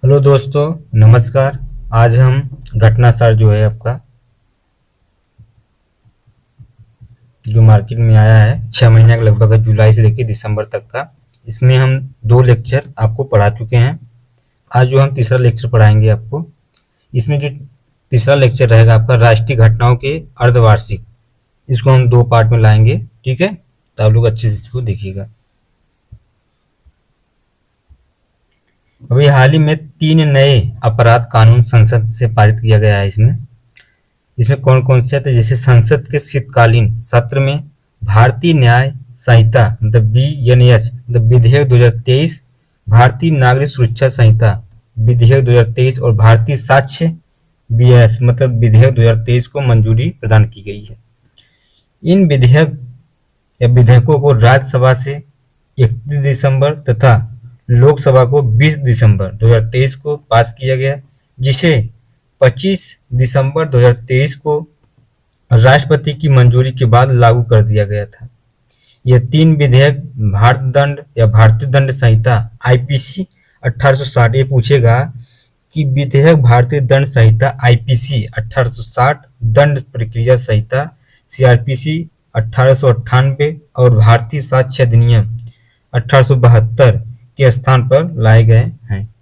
Hello दोस्तों, नमस्कार। आज हम घटनासार जो है आपका जो मार्केट में आया है 6 महीने का लगभग है, जुलाई से लेकर दिसंबर तक का। इसमें हम 2 लेक्चर आपको पढ़ा चुके हैं। आज जो हम तीसरा लेक्चर पढ़ाएंगे आपको, इसमें जो तीसरा लेक्चर रहेगा आपका राष्ट्रीय घटनाओं के अर्धवार्षिक। इसको हम 2 पार्ट में लाएंगे, ठीक है। तो आप लोग अच्छे से इसको देखिएगा। अभी हाल ही में 3 नए अपराध कानून संसद से पारित किया गया है। इसमें कौन कौन से थे, जैसे संसद के शीतकालीन सत्र में भारतीय न्याय संहिता मतलब BNS मतलब विधेयक 2023, भारतीय नागरिक सुरक्षा संहिता विधेयक 2023 और भारतीय साक्ष्य BS मतलब विधेयक 2023 को मंजूरी प्रदान की गई है। इन विधेयकों को राज्यसभा से 31 दिसंबर तथा लोकसभा को 20 दिसंबर 2023 को पास किया गया, जिसे 25 दिसंबर 2023 को राष्ट्रपति की मंजूरी के बाद लागू कर दिया गया था। ये 3 विधेयक भारत दंड या भारतीय दंड संहिता IPC 1860, ये पूछेगा कि विधेयक भारतीय दंड संहिता IPC 1860, दंड प्रक्रिया संहिता CRPC 1898 और भारतीय साक्ष्य अधिनियम 1872 के स्थान पर लाए गए हैं।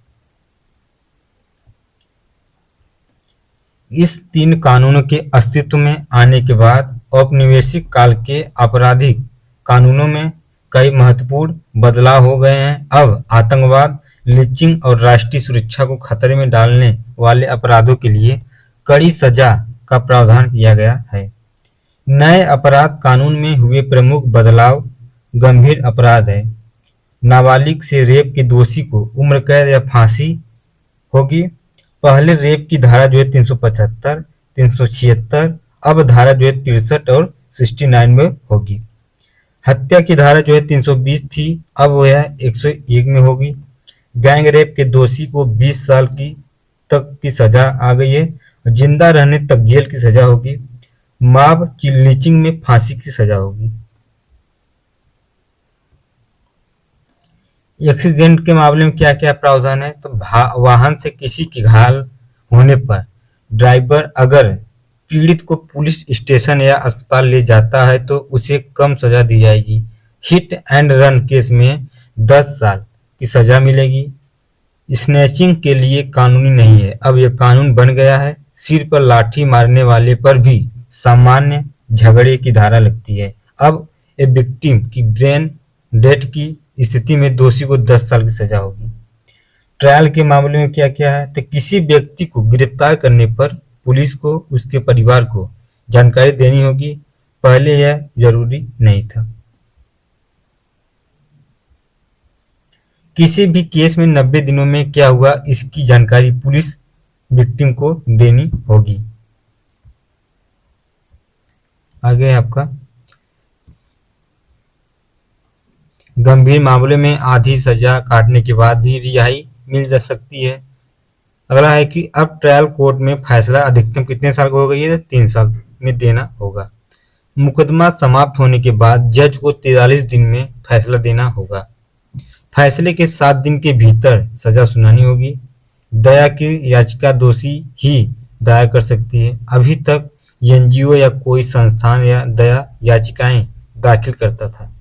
इस 3 कानूनों के अस्तित्व में आने के बाद औपनिवेशिक काल के आपराधिक कानूनों में कई महत्वपूर्ण बदलाव हो गए हैं। अब आतंकवाद, लिंचिंग और राष्ट्रीय सुरक्षा को खतरे में डालने वाले अपराधों के लिए कड़ी सजा का प्रावधान किया गया है। नए अपराध कानून में हुए प्रमुख बदलाव गंभीर अपराध है। नाबालिग से रेप के दोषी को उम्र कैद या फांसी होगी। पहले रेप की धारा जो है 375, 376, अब धारा जो है 63 और 69 में होगी। हत्या की धारा जो है 320 थी, अब वो है 101 में होगी। गैंग रेप के दोषी को 20 साल तक की सजा आ गई है। जिंदा रहने तक जेल की सजा होगी। मॉब की लिंचिंग में फांसी की सजा होगी। एक्सीडेंट के मामले में क्या क्या प्रावधान है, तो वाहन से किसी की घायल होने पर ड्राइवर अगर पीड़ित को पुलिस स्टेशन या अस्पताल ले जाता है तो उसे कम सजा दी जाएगी। हिट एंड रन केस में 10 साल की सजा मिलेगी। स्नैचिंग के लिए कानूनी नहीं है, अब यह कानून बन गया है। सिर पर लाठी मारने वाले पर भी सामान्य झगड़े की धारा लगती है। अब ए विक्टिम की ब्रेन डेथ की स्थिति में दोषी को 10 साल की सजा होगी। ट्रायल के मामले में क्या क्या है, तो किसी व्यक्ति को गिरफ्तार करने पर पुलिस को उसके परिवार को जानकारी देनी होगी। पहले यह जरूरी नहीं था। किसी भी केस में 90 दिनों में क्या हुआ इसकी जानकारी पुलिस विक्टिम को देनी होगी। आगे आपका गंभीर मामले में आधी सजा काटने के बाद भी रिहाई मिल जा सकती है। अगला है कि अब ट्रायल कोर्ट में फैसला अधिकतम कितने साल का हो गई है, 3 साल में देना होगा। मुकदमा समाप्त होने के बाद जज को 43 दिन में फैसला देना होगा। फैसले के 7 दिन के भीतर सजा सुनानी होगी। दया की याचिका दोषी ही दायर कर सकती है। अभी तक NGO या कोई संस्थान या दया याचिकाएं दाखिल करता था।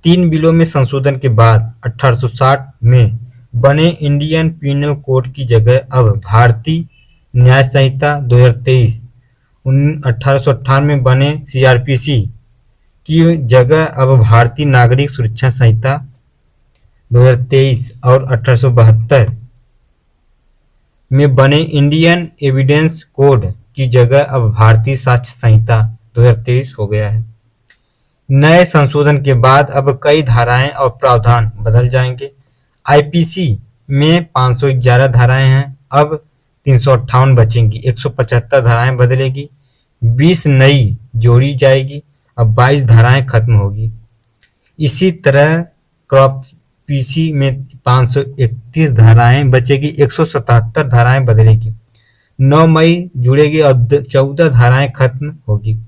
3 बिलों में संशोधन के बाद 1860 में बने इंडियन पीनल कोड की जगह अब भारतीय न्याय संहिता 2023, 1898 में बने CRPC की जगह अब भारतीय नागरिक सुरक्षा संहिता 2023 और 1872 में बने इंडियन एविडेंस कोड की जगह अब भारतीय साक्ष्य संहिता 2023 हो गया है। नए संशोधन के बाद अब कई धाराएं और प्रावधान बदल जाएंगे। IPC में 511 धाराएं हैं, अब 358 बचेंगी। 175 धाराएं बदलेगी, 20 नई जोड़ी जाएगी, अब 22 धाराएं खत्म होगी। इसी तरह क्रॉप PC में 531 धाराएं बचेगी, 177 धाराएं बदलेगी, 9 मई जुड़ेगी और 14 धाराएं खत्म होगी।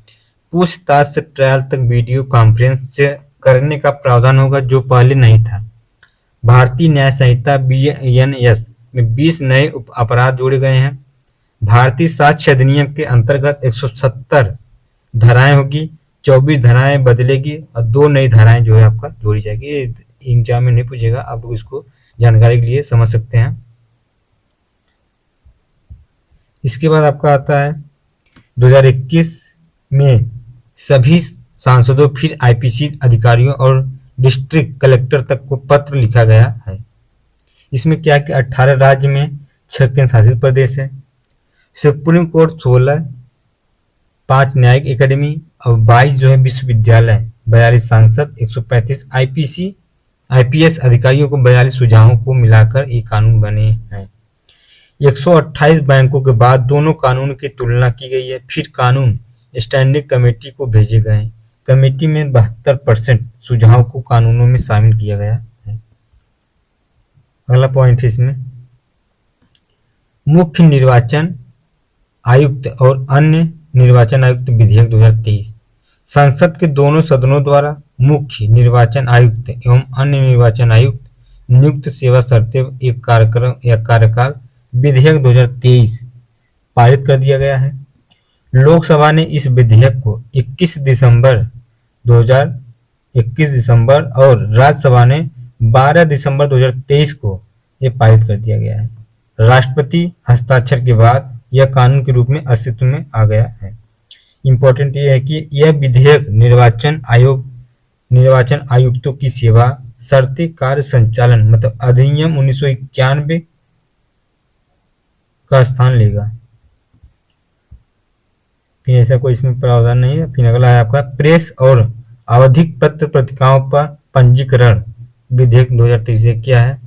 पूछताछ से ट्रायल तक वीडियो कॉन्फ्रेंस से करने का प्रावधान होगा, जो पहले नहीं था। भारतीय न्याय संहिता BNS में 20 नए अपराध जोड़े गए हैं। भारतीय साक्ष्य अधिनियम के अंतर्गत 170 धाराएं होगी, 24 धाराएं बदलेगी और 2 नई धाराएं जो है आपका जोड़ी जाएगी। ये एग्जाम में नहीं पूछेगा, आप लोग इसको जानकारी के लिए समझ सकते हैं। इसके बाद आपका आता है 2021 में सभी सांसदों फिर आईपीसी अधिकारियों और डिस्ट्रिक्ट कलेक्टर तक को पत्र लिखा गया है। इसमें क्या कि 18 राज्य में 6 केंद्र शासित प्रदेश है। सुप्रीम कोर्ट 16, 5 न्यायिक एकेडमी और 22 जो है विश्वविद्यालय, 42 सांसद, 135 आईपीएस अधिकारियों को 42 सुझावों को मिलाकर ये कानून बने हैं। 128 बैंकों के बाद दोनों कानून की तुलना की गई है। फिर कानून स्टैंडिंग कमेटी को भेजे गए। कमेटी में 72% सुझाव को कानूनों में शामिल किया गया है। अगला पॉइंट है इसमें मुख्य निर्वाचन आयुक्त और अन्य निर्वाचन आयुक्त विधेयक 2023। संसद के दोनों सदनों द्वारा मुख्य निर्वाचन आयुक्त एवं अन्य निर्वाचन आयुक्त नियुक्त सेवा शर्तें एक कार्यक्रम या कार्यकाल विधेयक 2023 पारित कर दिया गया है। लोकसभा ने इस विधेयक को 21 दिसंबर और राज्यसभा ने 12 दिसंबर 2023 को ये पारित कर दिया गया है। राष्ट्रपति हस्ताक्षर के बाद यह कानून के रूप में अस्तित्व में आ गया है। इम्पोर्टेंट ये है कि यह विधेयक निर्वाचन आयुक्तों की सेवा शर्तें कार्य संचालन मतलब अधिनियम 1991 का स्थान लेगा। फिर ऐसा कोई इसमें प्रावधान नहीं है। फिर अगला है आपका प्रेस और आवधिक पत्र पत्रिकाओं पर पंजीकरण विधेयक 2023 क्या है।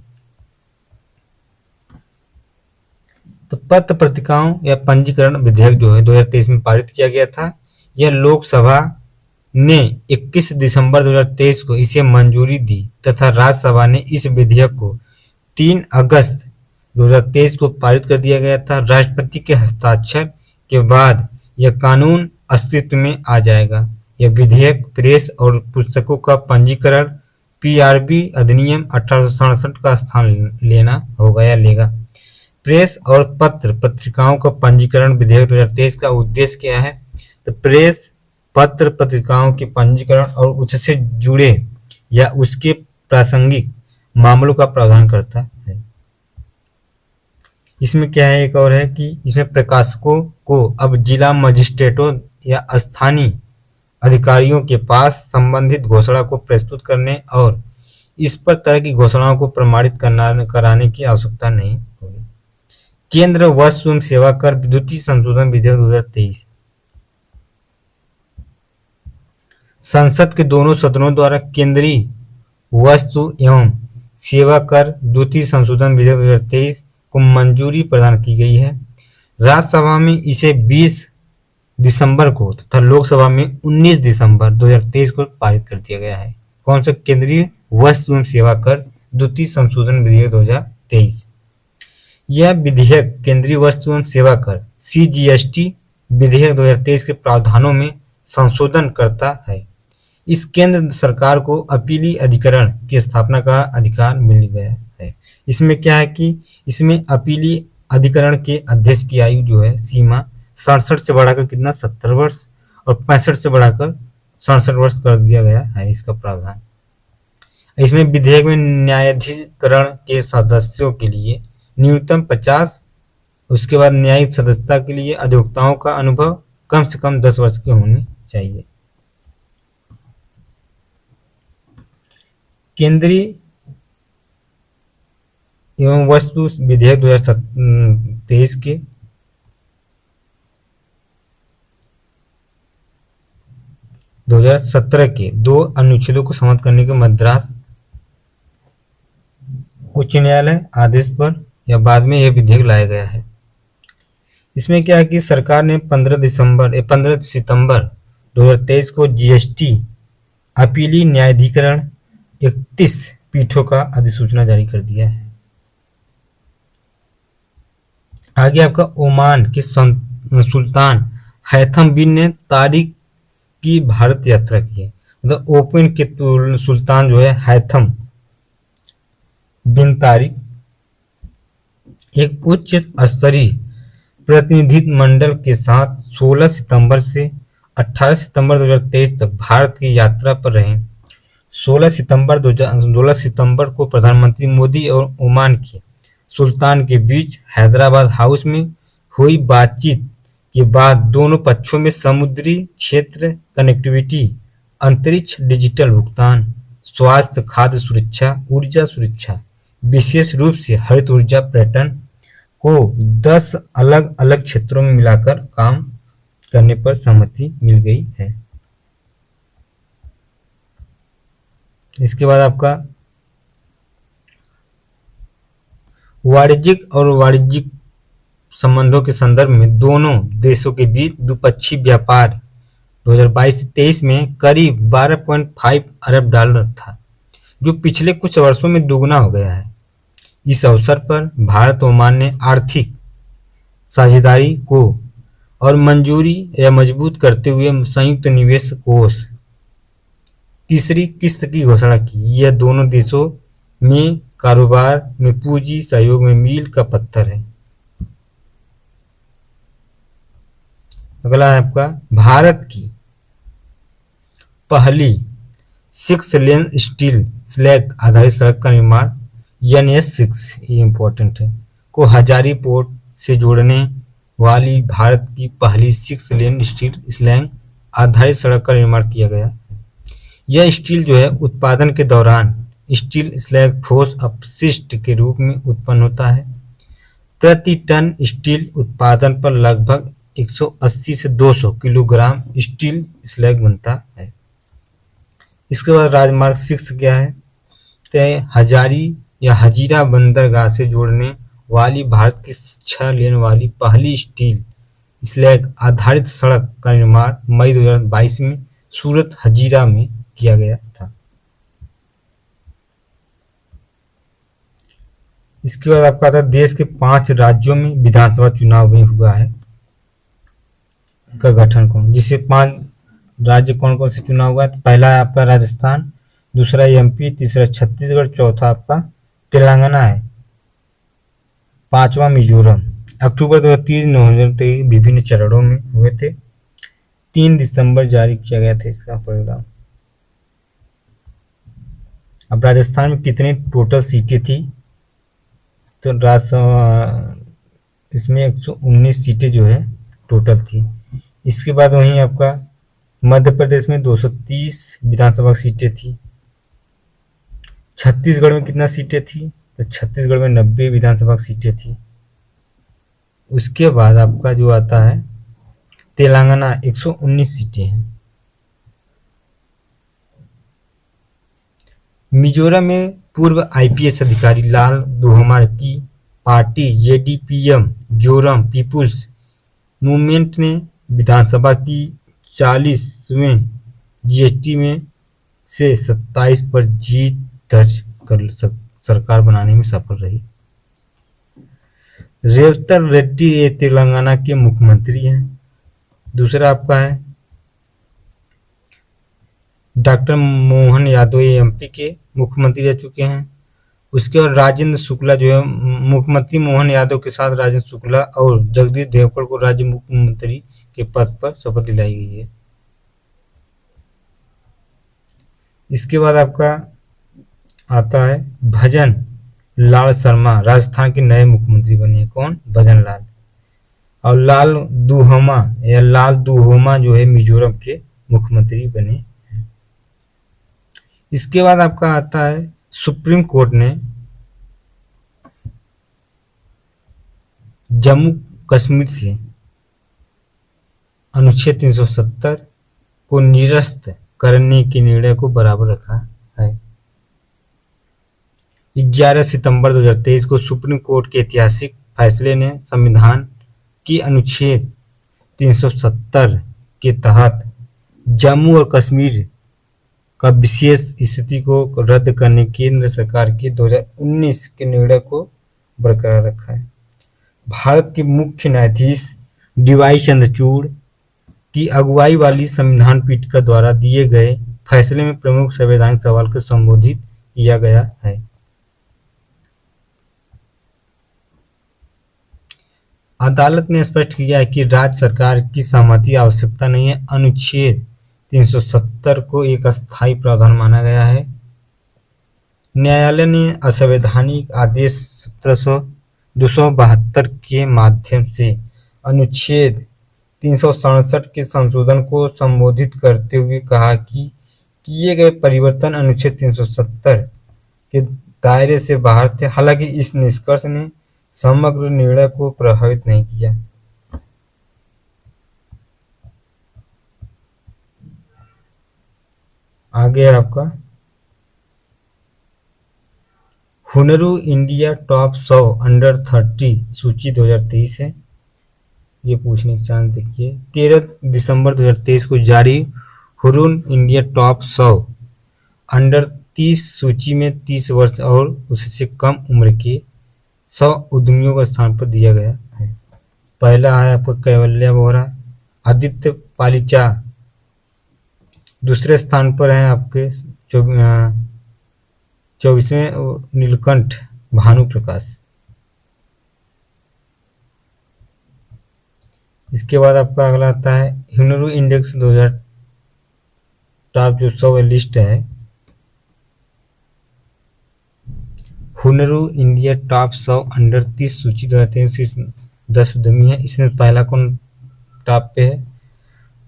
तो पत्र पत्रिकाओं या पंजीकरण विधेयक जो है 2023 में पारित किया गया था। यह लोकसभा ने 21 दिसंबर 2023 को इसे मंजूरी दी तथा राज्यसभा ने इस विधेयक को 3 अगस्त 2023 को पारित कर दिया गया था। राष्ट्रपति के हस्ताक्षर के बाद यह कानून अस्तित्व में आ जाएगा। यह विधेयक प्रेस और पुस्तकों का पंजीकरण पीआरबी अधिनियम 1867 का स्थान लेना होगा या लेगा। प्रेस और पत्र पत्रिकाओं का पंजीकरण विधेयक 2023 का उद्देश्य क्या है। तो प्रेस पत्र पत्रिकाओं के पंजीकरण और उससे जुड़े या उसके प्रासंगिक मामलों का प्रावधान करता है। इसमें क्या है, एक और है कि इसमें प्रकाशकों को अब जिला मजिस्ट्रेटों या स्थानीय अधिकारियों के पास संबंधित घोषणा को प्रस्तुत करने और इस पर तरह की घोषणाओं को प्रमाणित कराने की आवश्यकता नहीं होगी। केंद्र वस्तु एवं सेवा कर द्वितीय संशोधन विधेयक 2023। संसद के दोनों सदनों द्वारा केंद्रीय वस्तु एवं सेवा कर द्वितीय संशोधन विधेयक 2023 को मंजूरी प्रदान की गई है। राज्यसभा में इसे 20 दिसंबर को तथा लोकसभा में 19 दिसंबर 2023 को पारित कर दिया गया है। कौन सा केंद्रीय वस्तु एवं सेवा कर द्वितीय संशोधन विधेयक 2023। यह विधेयक केंद्रीय वस्तु एवं सेवा कर सीजीएसटी विधेयक 2023 के प्रावधानों में संशोधन करता है। इस केंद्र सरकार को अपीली अधिकरण की स्थापना का अधिकार मिल गया है। इसमें क्या है कि इसमें अपीली अधिकरण के अध्यक्ष की आयु जो है सीमा 67 से बढ़ाकर कितना 70 वर्ष और 65 से बढ़ाकर 67 वर्ष कर दिया गया है इसका प्रावधान। इसमें विधेयक में न्यायाधीकरण के सदस्यों के लिए न्यूनतम 50, उसके बाद न्यायिक सदस्यता के लिए अधिवक्ताओं का अनुभव कम से कम 10 वर्ष की होनी चाहिए। केंद्रीय एवं वस्तु विधेयक 2023 के के 2 अनुच्छेदों को समाप्त करने के मद्रास उच्च न्यायालय आदेश पर या बाद में यह विधेयक लाया गया है। इसमें क्या है कि सरकार ने 15 सितंबर 2023 को जीएसटी अपीली न्यायाधिकरण 31 पीठों का अधिसूचना जारी कर दिया है। आगे आपका ओमान के सुल्तान हैथम बिन ने तारिक की भारत यात्रा की है। मतलब ओपन के सुल्तान जो है हैथम बिन तारिक एक उच्च स्तरीय प्रतिनिधिमंडल के साथ 16 सितंबर से 18 सितंबर 2023 तक भारत की यात्रा पर रहे। 16 सितंबर को प्रधानमंत्री मोदी और ओमान के सुल्तान के बीच हैदराबाद हाउस में हुई बातचीत के बाद दोनों पक्षों में समुद्री क्षेत्र कनेक्टिविटी, अंतरिक्ष, डिजिटल भुगतान, स्वास्थ्य, खाद्य सुरक्षा, ऊर्जा सुरक्षा, विशेष रूप से हरित ऊर्जा पर्यटन को 10 अलग-अलग क्षेत्रों में मिलाकर काम करने पर सहमति मिल गई है। इसके बाद आपका वाणिज्यिक और वाणिज्यिक संबंधों के संदर्भ में दोनों देशों के बीच द्विपक्षीय व्यापार 2022-23 में करीब 12.5 अरब डॉलर था, जो पिछले कुछ वर्षों में दोगुना हो गया है। इस अवसर पर भारत ओमान ने आर्थिक साझेदारी को और मंजूरी या मजबूत करते हुए संयुक्त निवेश कोष तीसरी किस्त की घोषणा की। यह दोनों देशों में कारोबार में पूंजी सहयोग में मील का पत्थर है। अगला है आपका भारत की पहली 6 लेन स्टील स्लैग आधारित सड़क का निर्माण NS6 ये इम्पोर्टेंट है को हजारी पोर्ट से जोड़ने वाली भारत की पहली 6 लेन स्टील स्लैग आधारित सड़क का निर्माण किया गया। यह स्टील जो है उत्पादन के दौरान स्टील स्लैग ठोस अपशिष्ट के रूप में उत्पन्न होता है। प्रति टन स्टील उत्पादन पर लगभग 180 से 200 किलोग्राम स्टील स्लैग बनता है। इसके बाद राजमार्ग 6 क्या है? तो हजारी या हजीरा बंदरगाह से जोड़ने वाली भारत की 6 लेन वाली पहली स्टील स्लैग आधारित सड़क का निर्माण मई 2022 में सूरत हजीरा में किया गया था। इसके बाद आपका आता है देश के 5 राज्यों में विधानसभा चुनाव भी हुआ है का गठन कौन, जिसे 5 राज्य कौन कौन से चुनाव हुआ है? तो पहला है आपका राजस्थान, दूसरा MP, तीसरा छत्तीसगढ़, चौथा आपका तेलंगाना है, 5वां मिजोरम। अक्टूबर 2023 नवंबर विभिन्न चरणों में हुए थे। 3 दिसंबर जारी किया गया था इसका परिणाम। अब राजस्थान में कितनी टोटल सीटें थी? तो इसमें 119 सीटें जो है टोटल थी। इसके बाद वहीं आपका मध्य प्रदेश में 230 विधानसभा सीटें थी। छत्तीसगढ़ में कितना सीटें थी? तो छत्तीसगढ़ में 90 विधानसभा सीटें थी। उसके बाद आपका जो आता है तेलंगाना 119 सीटें हैं। मिजोरम में पूर्व IPS अधिकारी लाल दुहोमा की party JDPM Zoram People's Movement ने विधानसभा की 40वें GST में से 27 पर जीत दर्ज कर सरकार बनाने में सफल रही। रेवंत रेड्डी ये तेलंगाना के मुख्यमंत्री हैं। दूसरा आपका है डॉक्टर मोहन यादव ये MP के मुख्यमंत्री रह चुके हैं। उसके बाद राजेंद्र शुक्ला जो है मुख्यमंत्री मोहन यादव के साथ राजेंद्र शुक्ला और जगदीश देवगढ़ को राज्य मुख्यमंत्री के पद पर शपथ दिलाई गई है। इसके बाद आपका आता है भजन लाल शर्मा राजस्थान के नए मुख्यमंत्री बने। कौन? भजन लाल। और लाल दुहोमा जो है मिजोरम के मुख्यमंत्री बने। इसके बाद आपका आता है सुप्रीम कोर्ट ने जम्मू कश्मीर से अनुच्छेद 370 को निरस्त करने के निर्णय को बराबर रखा है। 11 सितंबर 2023 को सुप्रीम कोर्ट के ऐतिहासिक फैसले ने संविधान की अनुच्छेद 370 के तहत जम्मू और कश्मीर का विशेष स्थिति को रद्द करने केंद्र सरकार के 2019 के निर्णय को बरकरार रखा है। भारत के मुख्य न्यायाधीश DY चंद्रचूड़ की अगुवाई वाली संविधान पीठ का द्वारा दिए गए फैसले में प्रमुख संवैधानिक सवाल को संबोधित किया गया है। अदालत ने स्पष्ट किया है कि राज्य सरकार की सहमति आवश्यकता नहीं है। अनुच्छेद 370 को एक अस्थायी प्रावधान माना गया है। न्यायालय ने असंवैधानिक आदेश 272 के माध्यम से अनुच्छेद 367 के संशोधन को संबोधित करते हुए कहा कि किए गए परिवर्तन अनुच्छेद 370 के दायरे से बाहर थे। हालांकि इस निष्कर्ष ने समग्र निर्णय को प्रभावित नहीं किया। आगे आपका हुनरू इंडिया टॉप 100 अंडर 30 सूची 2023 है। ये पूछने के चांस देखिए 13 दिसंबर 2023 को जारी हुरून इंडिया टॉप 100 अंडर 30 सूची में 30 वर्ष और उससे कम उम्र के 100 उद्यमियों का स्थान पर दिया गया है। पहला है आपका कैवल्य बोहरा, आदित्य पालिचा। दूसरे स्थान पर है आपके 24वें नीलकंठ भानु प्रकाश। इसके बाद आपका अगला आता है हुनरू इंडेक्स 2000 टॉप जो 100 लिस्ट है। हुनरू इंडिया टॉप 100 अंडर 30 सूची 2023 10 उद्यमी है। इसमें पहला कौन टॉप पे है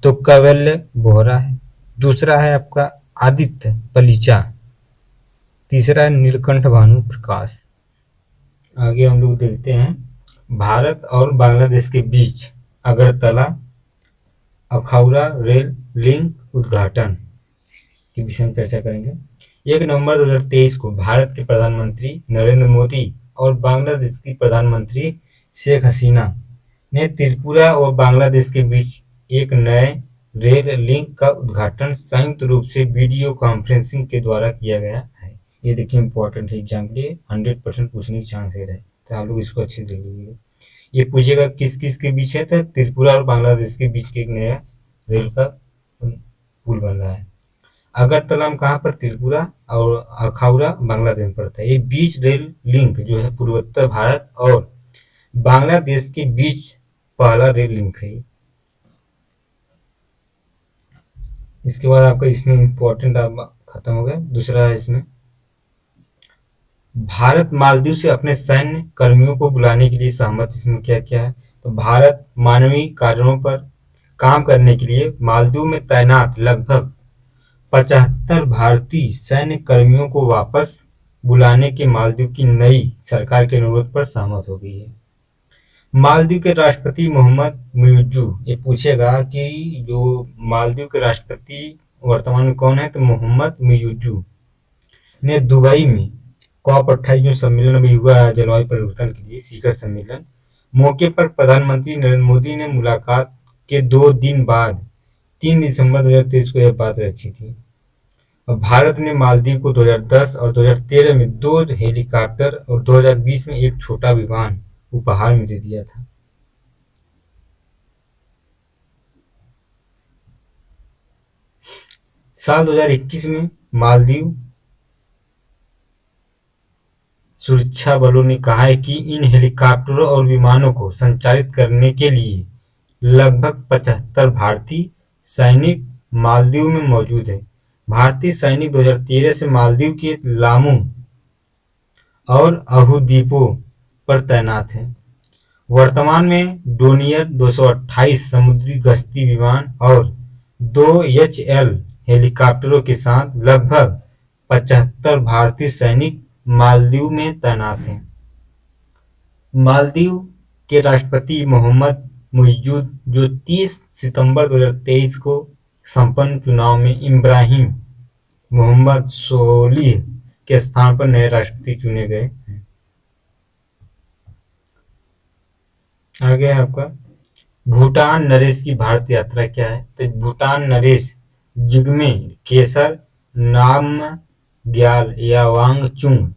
तो कैवल्य बोहरा है। दूसरा है आपका आदित्य पलीचा। तीसरा है नीलकंठ भानु प्रकाश। आगे हम लोग देखते हैं भारत और बांग्लादेश के बीच अगरतला अखाउरा रेल लिंक उद्घाटन के विषय में चर्चा करेंगे। 1 नवंबर 2023 को भारत के प्रधानमंत्री नरेंद्र मोदी और बांग्लादेश की प्रधानमंत्री शेख हसीना ने त्रिपुरा और बांग्लादेश के बीच एक नए रेल लिंक का उद्घाटन संयुक्त रूप से वीडियो कॉन्फ्रेंसिंग के द्वारा किया गया है। ये देखिए इंपॉर्टेंट है एग्जाम के लिए 100% पूछने की चांस है तो आप लोग इसको अच्छे से देख लीजिए। ये पूछेगा किस किस के बीच है तो त्रिपुरा और बांग्लादेश के बीच के एक नया रेल का पुल बन रहा है। अगरतला में कहाँ पर त्रिपुरा और अखाउरा बांग्लादेश में पड़ता है। ये बीच रेल लिंक जो है पूर्वोत्तर भारत और बांग्लादेश के बीच पहला रेल लिंक है। इसके बाद आपका इसमें इंपॉर्टेंट खत्म हो गया। दूसरा है इसमें भारत मालदीव से अपने सैन्य कर्मियों को बुलाने के लिए सहमत। इसमें क्या क्या है तो भारत मानवीय कार्यों पर काम करने के लिए मालदीव में तैनात लगभग 75 भारतीय सैन्य कर्मियों को वापस बुलाने के मालदीव की नई सरकार के अनुरोध पर सहमत हो गई है। मालदीव के राष्ट्रपति मोहम्मद मुइज्जू, ये पूछेगा कि जो मालदीव के राष्ट्रपति वर्तमान में कौन है तो मोहम्मद मुइज्जू ने दुबई में COP28 जो सम्मेलन में हुआ है जलवायु परिवर्तन के लिए शिखर सम्मेलन मौके पर प्रधानमंत्री नरेंद्र मोदी ने मुलाकात के 2 दिन बाद 3 दिसंबर 2023 को यह बात रखी थी। भारत ने मालदीव को 2010 और 2013 में 2 हेलीकॉप्टर और 2020 में एक छोटा विमान उपहार में दे दिया था। साल 2021 में मालदीव सुरक्षा बलों ने कहा है कि इन हेलीकॉप्टरों और विमानों को संचालित करने के लिए लगभग 75 भारतीय सैनिक मालदीव में मौजूद है। भारतीय सैनिक 2013 से मालदीव के लामू और अहू द्वीपों पर तैनात हैं। वर्तमान में डोनियर 228 समुद्री गश्ती विमान और 2 HL हेलीकॉप्टरों के साथ लगभग 75 भारतीय सैनिक मालदीव में तैनात हैं। मालदीव के राष्ट्रपति मोहम्मद मुइज्जू जो 30 सितंबर 2023 को संपन्न चुनाव में इब्राहिम मोहम्मद सोलिह के स्थान पर नए राष्ट्रपति चुने गए। आगे है आपका भूटान नरेश की भारत यात्रा क्या है तो भूटान नरेश जिग्मे केसर नामग्याल या वांगचुंग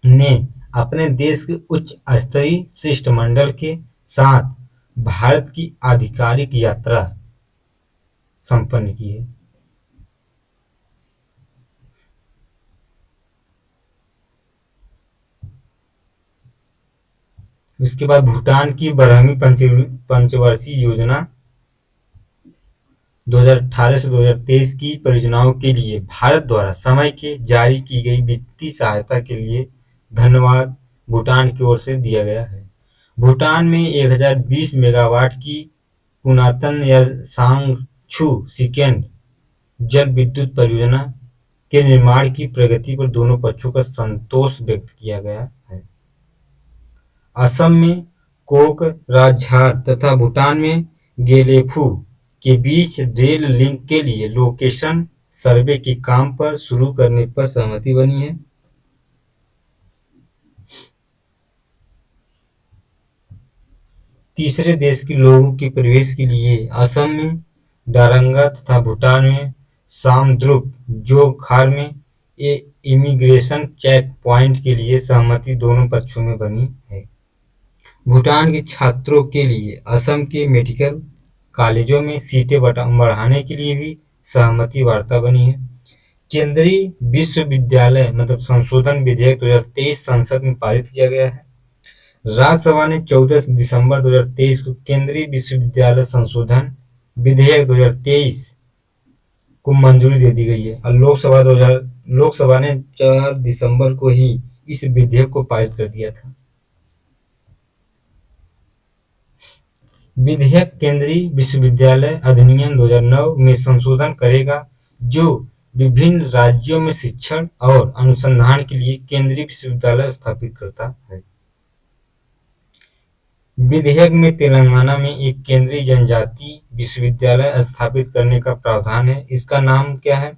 ने अपने देश के उच्च स्तरीय शिष्टमंडल के साथ भारत की आधिकारिक यात्रा संपन्न की है। उसके बाद भूटान की 12वीं पंचवर्षीय योजना 2018 से 2023 की परियोजनाओं के लिए भारत द्वारा समय के जारी की गई वित्तीय सहायता के लिए धन्यवाद भूटान की ओर से दिया गया है। भूटान में 1020 मेगावाट की पुनातन या सांगछू सिकेंड जल विद्युत परियोजना के निर्माण की प्रगति पर दोनों पक्षों का संतोष व्यक्त किया गया है। असम में कोकराझार तथा भूटान में गेलेफू के बीच रेल लिंक के लिए लोकेशन सर्वे के काम पर शुरू करने पर सहमति बनी है। तीसरे देश के लोगों के प्रवेश के लिए असम में डारंगा तथा भूटान में सामद्रुप जोखार में इमिग्रेशन चेक पॉइंट के लिए सहमति दोनों पक्षों में बनी है। भूटान के छात्रों के लिए असम के मेडिकल कॉलेजों में सीटें बढ़ाने के लिए भी सहमति वार्ता बनी है। केंद्रीय विश्वविद्यालय मतलब संशोधन विधेयक 2023 संसद में पारित किया गया है। राज्यसभा ने 14 दिसंबर 2023 को केंद्रीय विश्वविद्यालय संशोधन विधेयक 2023 को मंजूरी दे दी गई है और लोकसभा ने 4 दिसंबर को ही इस विधेयक को पारित कर दिया था। विधेयक केंद्रीय विश्वविद्यालय अधिनियम 2009 में संशोधन करेगा जो विभिन्न राज्यों में शिक्षण और अनुसंधान के लिए केंद्रीय विश्वविद्यालय स्थापित करता है। विधेयक में तेलंगाना में एक केंद्रीय जनजातीय विश्वविद्यालय स्थापित करने का प्रावधान है। इसका नाम क्या है?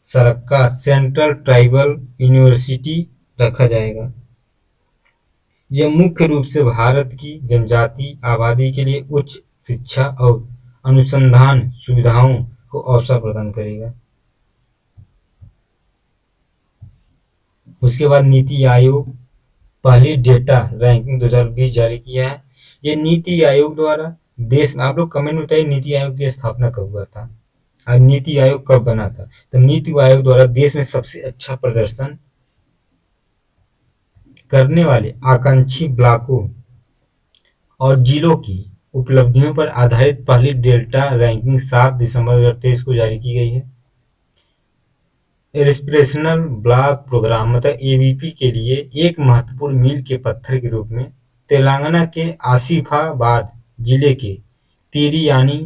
सरक्का सेंट्रल ट्राइबल यूनिवर्सिटी रखा जाएगा। यह मुख्य रूप से भारत की जनजातीय आबादी के लिए उच्च शिक्षा और अनुसंधान सुविधाओं को अवसर प्रदान करेगा। उसके बाद नीति आयोग पहली डेटा रैंकिंग 2020 जारी किया है। ये नीति आयोग द्वारा देश में, आप लोग कमेंट में बताइए नीति आयोग की स्थापना कब हुआ था और नीति आयोग कब बना था? तो नीति आयोग द्वारा देश में सबसे अच्छा प्रदर्शन करने वाले आकांक्षी ब्लॉकों और जिलों की उपलब्धियों पर आधारित पहली डेल्टा रैंकिंग 7 दिसंबर 2023 को जारी की गई है। एस्पिरेशनल ब्लॉक प्रोग्राम मतलब एबीपी के लिए एक महत्वपूर्ण मील के पत्थर के रूप में तेलंगाना के आसिफाबाद जिले के तिरियानी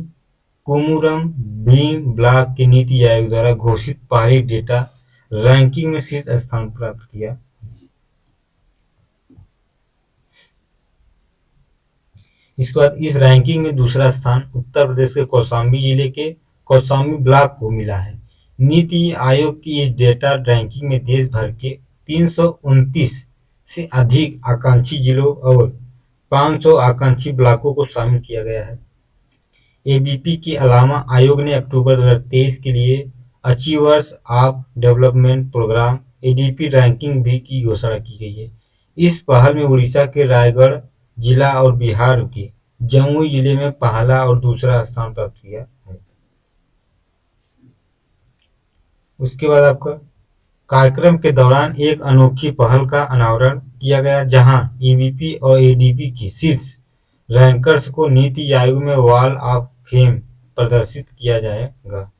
कोमुरम भीम ब्लॉक के नीति आयोग द्वारा घोषित पहली डेटा रैंकिंग में शीर्ष स्थान प्राप्त किया। इसके बाद इस रैंकिंग में दूसरा स्थान उत्तर प्रदेश के कौशाम्बी जिले के कौशाम्बी ब्लॉक को मिला है। नीति आयोग की इस डेटा रैंकिंग में देश भर के 329 से अधिक आकांक्षी जिलों और 500 आकांक्षी ब्लॉकों को शामिल किया गया है। एबीपी के अलावा आयोग ने अक्टूबर 2023 के लिए Achievers of Development Programme ADP ranking भी की घोषणा की गई है। इस पहल में उड़ीसा के रायगढ़ जिला और बिहार के जमुई जिले में पहला और दूसरा स्थान प्राप्त किया है। उसके बाद आपका कार्यक्रम के दौरान एक अनोखी पहल का अनावरण किया गया जहां ईबीपी और एडीपी के शीर्ष रैंकर्स को नीति आयोग में वॉल ऑफ फेम प्रदर्शित किया जाएगा।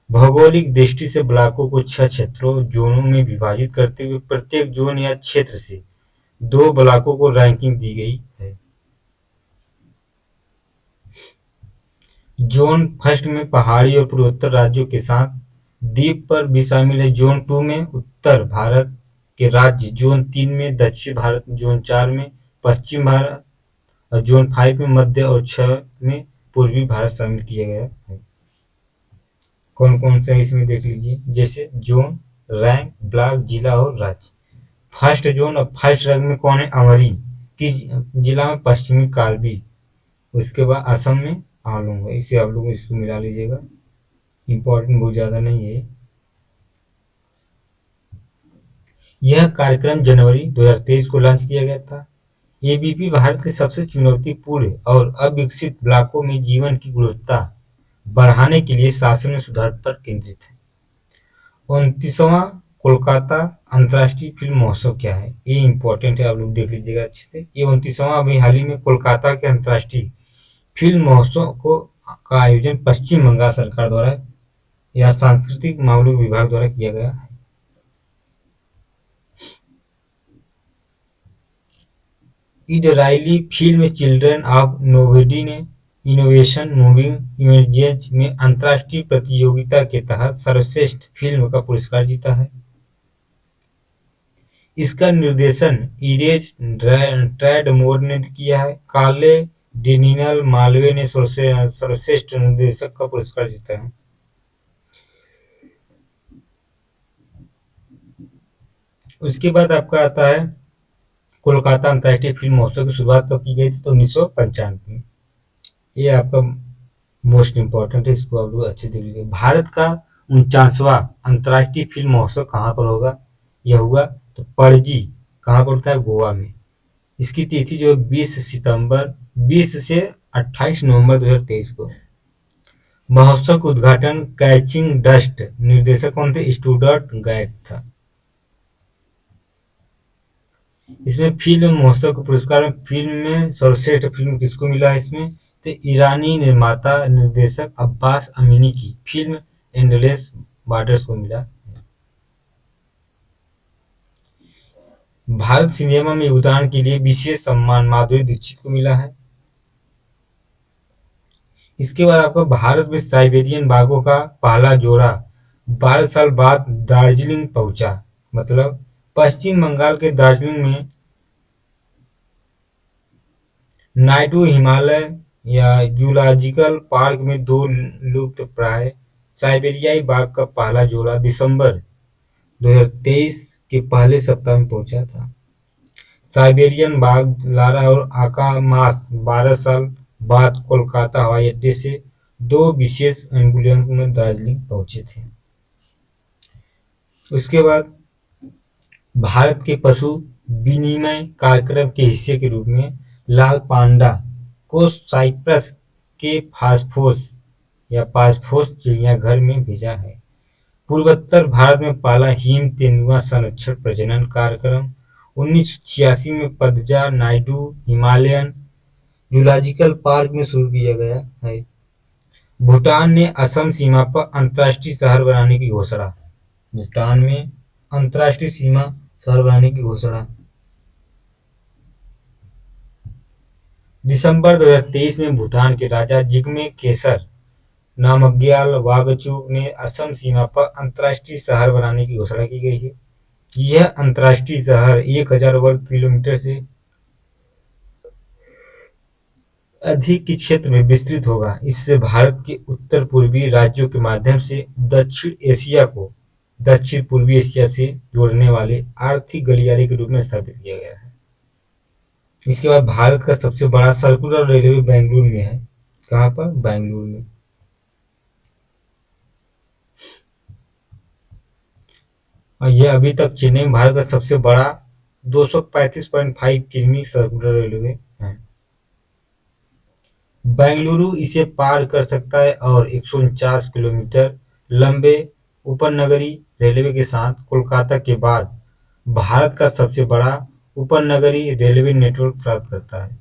भौगोलिक दृष्टि से ब्लॉकों को 6 क्षेत्रों जोनों में विभाजित करते हुए प्रत्येक जोन या क्षेत्र से 2 ब्लॉकों को रैंकिंग दी गई है। जोन फर्स्ट में पहाड़ी और पूर्वोत्तर राज्यों के साथ द्वीप पर भी शामिल है। जोन 2 में उत्तर भारत के राज्य, जोन 3 में दक्षिण भारत, जोन 4 में पश्चिम भारत और जोन 5 में मध्य और 6 में पूर्वी भारत शामिल किया गया है। कौन कौन से इसमें देख लीजिए, जैसे जोन, रैंक, ब्लॉक, जिला और राज्य। फर्स्ट जोन और फर्स्ट रैंक में कौन है? अमरी किस जिला में? पश्चिमी कार्बी। उसके बाद असम में आलोंग है। इसे आप लोग इसको मिला लीजिएगा, इंपॉर्टेंट बहुत ज्यादा नहीं है। यह कार्यक्रम जनवरी 2023 को लॉन्च किया गया था। एबीपी भारत के सबसे चुनौतीपूर्ण और अविकसित ब्लॉकों में जीवन की गुणवत्ता बढ़ाने के लिए शासन में सुधार पर केंद्रित है। 29वां कोलकाता अंतर्राष्ट्रीय फिल्म महोत्सव क्या है? ये इंपॉर्टेंट है, आप लोग देख लीजिएगा अच्छे से। ये 29वां अभी हाल ही में कोलकाता के अंतर्राष्ट्रीय फिल्म महोत्सव का आयोजन पश्चिम बंगाल सरकार द्वारा या सांस्कृतिक मामलों विभाग द्वारा किया गया है। इजरायली फिल्म चिल्ड्रन ऑफ नोवेडी ने इनोवेशन मूविंग इमेजेस में अंतर्राष्ट्रीय प्रतियोगिता के तहत सर्वश्रेष्ठ फिल्म का पुरस्कार जीता है। इसका निर्देशन इरेज ट्रेडमोर ने किया है। कार्ले डेनियल मालवे ने सर्वश्रेष्ठ निर्देशक का पुरस्कार जीता है। उसके बाद आपका आता है कोलकाता अंतर्राष्ट्रीय फिल्म महोत्सव की शुरुआत कब की गई थी? तो 1995 में। ये आपका मोस्ट इम्पोर्टेंट है, इसको आप लोग अच्छे देख लीजिए। भारत का 49वां अंतर्राष्ट्रीय फिल्म महोत्सव कहाँ पर होगा? यह हुआ तो पणजी, कहाँ पर होता है? गोवा में। इसकी तिथि जो 20 से 28 नवंबर 2023 को। महोत्सव का उद्घाटन कैचिंग डस्ट निर्देशक कौन थे? स्टुअर्ट गैग था। इसमें फिल्म महोत्सव के पुरस्कार में फिल्म में सर्वश्रेष्ठ फिल्म किसको मिला है? इसमें तो ईरानी निर्माता निर्देशक अब्बास अमीनी की फिल्म एंडलेस बॉर्डर्स को मिला। भारत सिनेमा में योगदान के लिए विशेष सम्मान माधुरी दीक्षित को मिला है। इसके बाद आपको भारत में साइबेरियन बाघों का पहला जोड़ा 12 साल बाद दार्जिलिंग पहुंचा। मतलब पश्चिम बंगाल के दार्जिलिंग में नायडू हिमालय या जूलॉजिकल पार्क में 2 लुप्तप्राय साइबेरियाई बाघ का पहला जोड़ा दिसंबर 2023 के पहले सप्ताह में पहुंचा था। साइबेरियन बाघ लारा और आका मास 12 साल बाद कोलकाता हवाई अड्डे से 2 विशेष एम्बुलेंस में दार्जिलिंग पहुंचे थे। उसके बाद भारत के पशु विनिमय कार्यक्रम के हिस्से के रूप में लाल पांडा को साइप्रस के पासफोस चिड़ियाघर में भेजा है। पूर्वोत्तर भारत में पहला हिम तेंदुआ संरक्षण प्रजनन कार्यक्रम 1986 में पदजा नायडू हिमालयन जूलॉजिकल पार्क में शुरू किया गया है। भूटान ने असम सीमा पर अंतर्राष्ट्रीय शहर बनाने की घोषणा। भूटान में अंतर्राष्ट्रीय सीमा शहर बनाने की घोषणा। दिसंबर 2023 में भूटान के राजा जिग्मे खेसर नामग्याल वांगचुक ने असम सीमा पर अंतर्राष्ट्रीय शहर बनाने की घोषणा की गई है। यह अंतर्राष्ट्रीय शहर 1000 वर्ग किलोमीटर से अधिक के क्षेत्र में विस्तृत होगा। इससे भारत के उत्तर पूर्वी राज्यों के माध्यम से दक्षिण पूर्वी एशिया से जोड़ने वाले आर्थिक गलियारे के रूप में स्थापित किया गया है। इसके बाद भारत का सबसे बड़ा सर्कुलर रेलवे बेंगलुरु में है। कहाँ पर? बेंगलुरु में। और यह अभी तक चेन्नई में भारत का सबसे बड़ा 235.5 किमी सर्कुलर रेलवे है। बेंगलुरु इसे पार कर सकता है और 149 किलोमीटर लंबे उपनगरीय रेलवे के साथ कोलकाता के बाद भारत का सबसे बड़ा उपनगरीय रेलवे नेटवर्क प्राप्त करता है।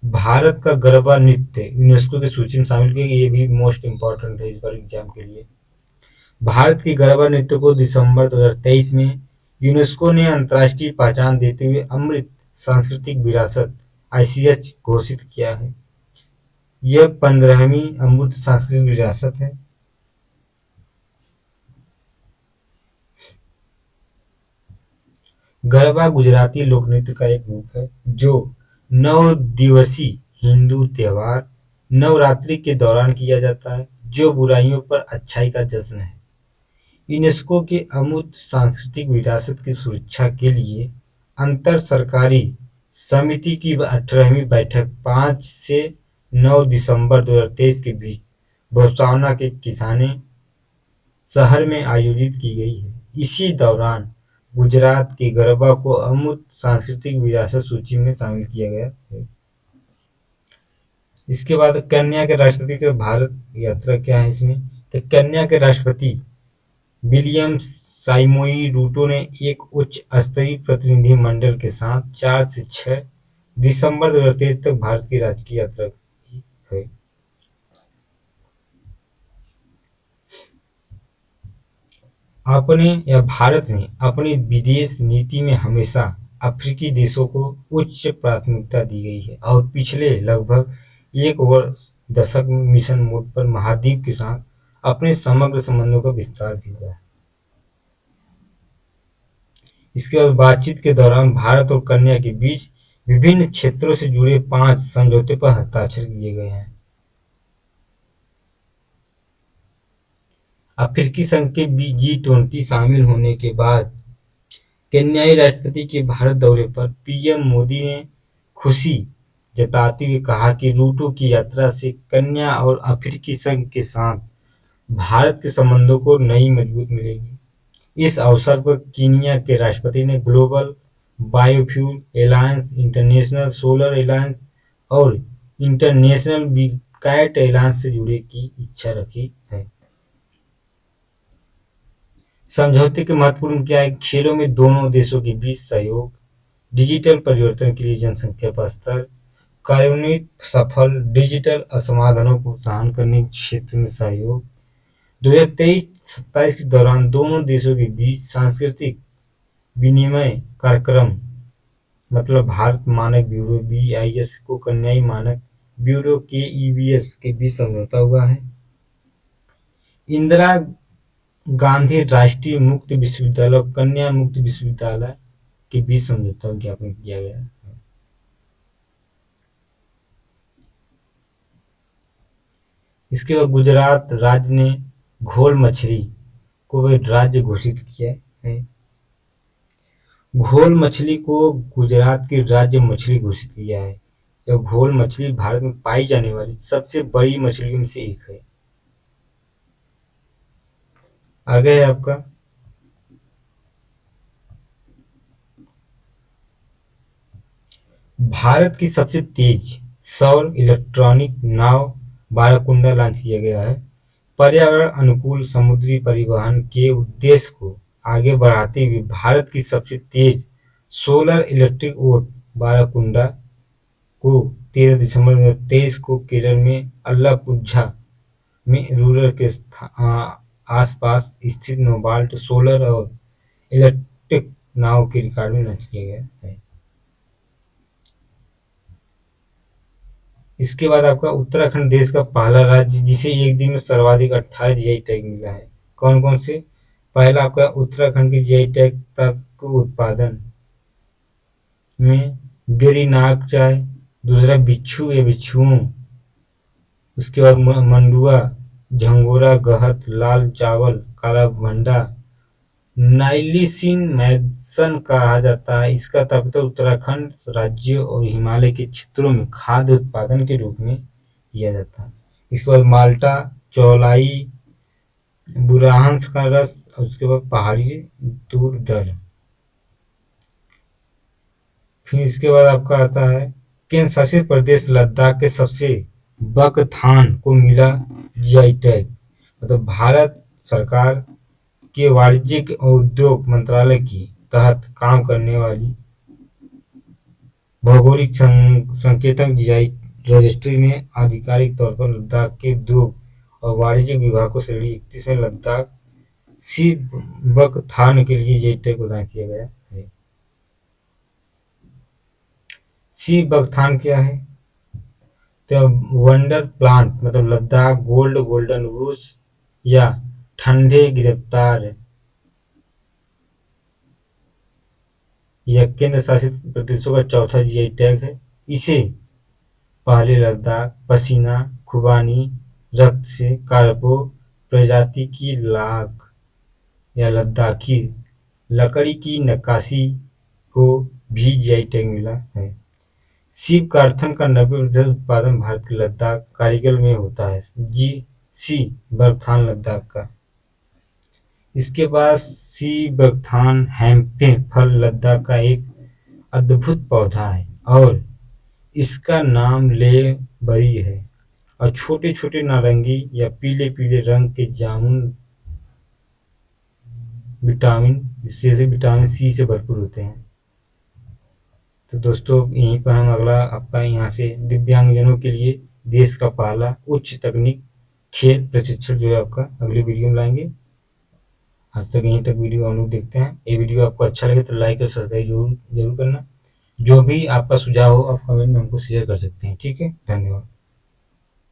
भारत का गरबा नृत्य यूनेस्को की सूची में शामिल किया गया। ये भी मोस्ट इम्पोर्टेंट है इस बार एग्जाम के लिए। भारत की गरबा नृत्य को दिसंबर 2023 में यूनेस्को ने अंतर्राष्ट्रीय पहचान देते हुए अमृत सांस्कृतिक विरासत ICH घोषित किया है। यह 15वीं अमृत सांस्कृतिक विरासत है। गरबा गुजराती लोक नृत्य का एक रूप है जो 9 दिवसीय हिंदू त्योहार नवरात्रि के दौरान किया जाता है, जो बुराइयों पर अच्छाई का जश्न है। यूनेस्को के अमूर्त सांस्कृतिक विरासत की सुरक्षा के लिए अंतर सरकारी समिति की 18वीं बैठक 5 से 9 दिसंबर 2023 के बीच बोत्सवाना के किसाने शहर में आयोजित की गई है। इसी दौरान गुजरात के गरबा को अमूर्त सांस्कृतिक विरासत सूची में शामिल किया गया है। इसके बाद केन्या के राष्ट्रपति का भारत यात्रा क्या है इसमें? तो केन्या के राष्ट्रपति विलियम साइमोई रूटो ने एक उच्च स्तरीय प्रतिनिधिमंडल के साथ 4 से 6 दिसंबर 2023 तक भारत की राजकीय यात्रा की है। भारत ने अपनी विदेश नीति में हमेशा अफ्रीकी देशों को उच्च प्राथमिकता दी गई है और पिछले लगभग एक वर्ष दशक में मिशन मोड पर महाद्वीप के साथ अपने समग्र संबंधों का विस्तार भी हुआ है। इसके बाद बातचीत के दौरान भारत और केन्या के बीच विभिन्न क्षेत्रों से जुड़े 5 समझौते पर हस्ताक्षर किए गए हैं। अफ्रीकी संघ के G20 शामिल होने के बाद केन्याई राष्ट्रपति के भारत दौरे पर पीएम मोदी ने खुशी जताते हुए कहा कि रूटो की यात्रा से केन्या और अफ्रीकी संघ के साथ भारत के संबंधों को नई मजबूत मिलेगी। इस अवसर पर कीनिया के राष्ट्रपति ने Global Biofuel Alliance, International Solar Alliance और इंटरनेशनल बिगकैट एलायंस से जुड़ने की इच्छा रखी है। समझौते के महत्वपूर्ण क्या है? खेलों में दोनों देशों के बीच सहयोग, डिजिटल परिवर्तन के लिए जनसंख्या पर स्तर, कार्यान्वित सफल डिजिटल असमाधानों को सहन करने के क्षेत्र में सहयोग, 2023-27 के दौरान दोनों देशों के बीच सांस्कृतिक विनिमय कार्यक्रम मतलब भारत मानक ब्यूरो BIS को केन्याई मानक ब्यूरो KEBS के बीच समझौता हुआ है। इंदिरा गांधी राष्ट्रीय मुक्त विश्वविद्यालय और कन्या मुक्त विश्वविद्यालय के बीच समझौता ज्ञापन किया गया है। इसके बाद गुजरात राज्य ने घोल मछली को राज्य घोषित किया है। घोल मछली को गुजरात की राज्य मछली घोषित किया है। यह घोल मछली भारत में पाई जाने वाली सबसे बड़ी मछलियों में से एक है। आगे है आपका भारत की सबसे तेज सौर इलेक्ट्रॉनिक नाव बाराकुंडा लॉन्च किया गया है। पर्यावरण अनुकूल समुद्री परिवहन के उद्देश्य को आगे बढ़ाते हुए भारत की सबसे तेज सोलर इलेक्ट्रिक बोट बाराकुंडा को 13 दिसंबर 2023 को केरल में अल्लापुझा में रूरल के आसपास स्थित नोबाल्ट सोलर और इलेक्ट्रिक नाव के रिकॉर्ड में लॉन्च किया गया है। इसके बाद आपका उत्तराखंड देश का पहला राज्य जिसे एक दिन में सर्वाधिक 18 GI टैग मिला है। कौन कौन से? पहला आपका उत्तराखंड की GI टैग प्राप्त उत्पादन में बेरीनाग चाय, दूसरा बिच्छू या बिच्छुओं, उसके बाद मंडुआ, झंगोरा, गहत, लाल चावल, काला भंडा, नाइलिसिन मैसन कहा जाता है। इसका तात्पर्य उत्तराखंड राज्य और हिमालय के क्षेत्रों में खाद्य उत्पादन के रूप में किया जाता है। इसके बाद माल्टा, चौलाई, बुरांस का रस और उसके बाद पहाड़ी दूध दर। फिर इसके बाद आपका आता है केंद्र शासित प्रदेश लद्दाख के सबसे बकथान को मिला GI टैग। मतलब भारत सरकार के वाणिज्यिक और उद्योग मंत्रालय की तहत काम करने वाली भौगोलिक संकेतक GI रजिस्ट्री ने आधिकारिक तौर पर लद्दाख के उद्योग और वाणिज्य विभाग को श्रेणी 31 में लद्दाख सी बकथान के लिए GI टैग प्रदान किया गया है। सी बकथान क्या है? तो वंडर प्लांट मतलब लद्दाख गोल्ड, गोल्डन रूस या ठंडे गिरफ्तार यह केंद्र शासित प्रदेशों का चौथा GI टैग है। इसे पहले लद्दाख पसीना खुबानी रक्त से कारपो प्रजाति की लाख या लद्दाखी लकड़ी की नक्काशी को भी GI टैग मिला है। सीप कारथन का 90% उत्पादन भारत के लद्दाख कारगिल में होता है। सी बकथान लद्दाख का। इसके बाद सी बकथान हैम्पे फल लद्दाख का एक अद्भुत पौधा है और इसका नाम ले बरी है और छोटे छोटे नारंगी या पीले पीले रंग के जामुन विटामिन विटामिन सी से भरपूर होते हैं। तो दोस्तों यहीं पर हम अगला आपका यहाँ से दिव्यांगजनों के लिए देश का पहला उच्च तकनीक खेल प्रशिक्षण जो है आपका अगली वीडियो में लाएंगे। आज तक यहीं तक वीडियो हम लोग देखते हैं। ये वीडियो आपको अच्छा लगे तो लाइक और सब्सक्राइब जरूर करना। जो भी आपका सुझाव हो आप कमेंट में हमको शेयर कर सकते हैं। ठीक है, धन्यवाद।